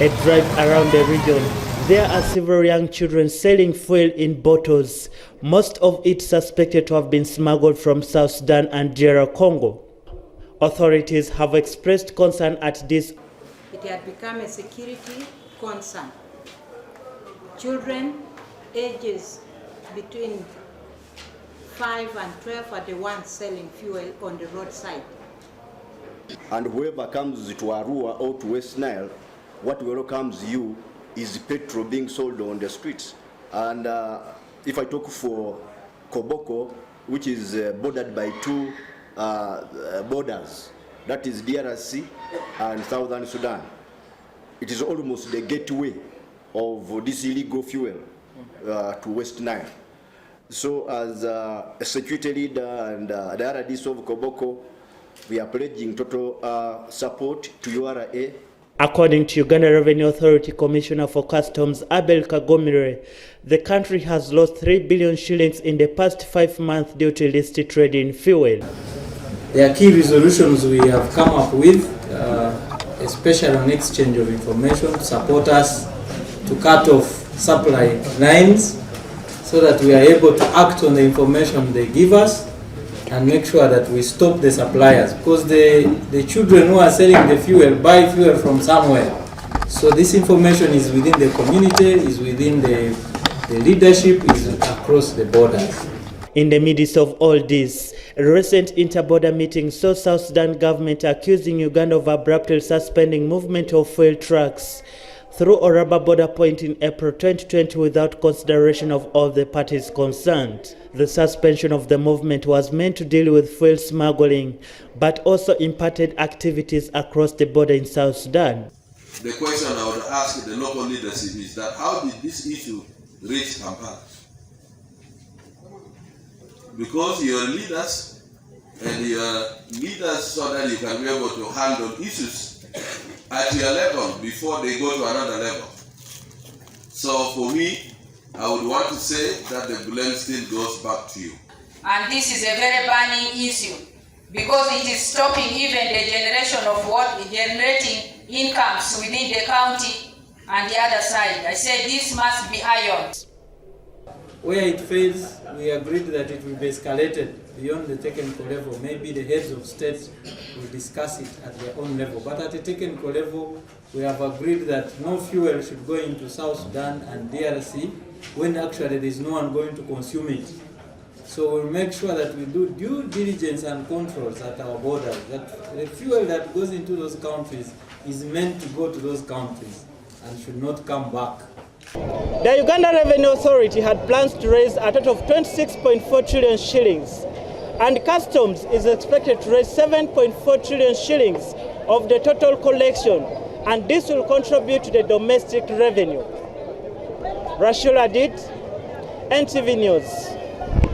A drive around the region. There are several young children selling fuel in bottles, most of it suspected to have been smuggled from South Sudan and DR Congo. Authorities have expressed concern at this. It had become a security concern. Children ages between 5 and 12 are the ones selling fuel on the roadside. And whoever comes to Arua or to West Nile, what welcomes you is petrol being sold on the streets. And if I talk for Koboko, which is bordered by two borders, that is DRC and Southern Sudan, it is almost the gateway of this illegal fuel to West Nile. So as a security leader and the RDC of Koboko, we are pledging total support to URA. According to Uganda Revenue Authority Commissioner for Customs Abel Kagomire, the country has lost 3 billion shillings in the past 5 months due to illicit trade in fuel. There are key resolutions we have come up with, especially on exchange of information to support us to cut off supply lines so that we are able to act on the information they give us and make sure that we stop the suppliers, because the children who are selling the fuel buy fuel from somewhere. So this information is within the community, is within the leadership, is across the borders. In the midst of all this, a recent inter-border meeting saw South Sudan government accusing Uganda of abruptly suspending movement of fuel trucks through Oraba border point in April 2020 without consideration of all the parties concerned. The suspension of the movement was meant to deal with fuel smuggling, but also impacted activities across the border in South Sudan. The question I would ask the local leadership is that how did this issue reach Kampala? Because your leaders and your leaders so that you can be able to handle issues at your level before they go to another level. So for me, I would want to say that the blame still goes back to you. And this is a very burning issue because it is stopping even the generation of generating incomes within the county and the other side. I said this must be ironed. Where it fails, we agreed that it will be escalated beyond the technical level. Maybe the heads of states will discuss it at their own level. But at the technical level, we have agreed that no fuel should go into South Sudan and DRC when actually there is no one going to consume it. So we'll make sure that we do due diligence and controls at our borders, that the fuel that goes into those countries is meant to go to those countries and should not come back. The Uganda Revenue Authority had plans to raise a total of 26.4 trillion shillings, and Customs is expected to raise 7.4 trillion shillings of the total collection, and this will contribute to the domestic revenue. Rashul Adit, NTV News.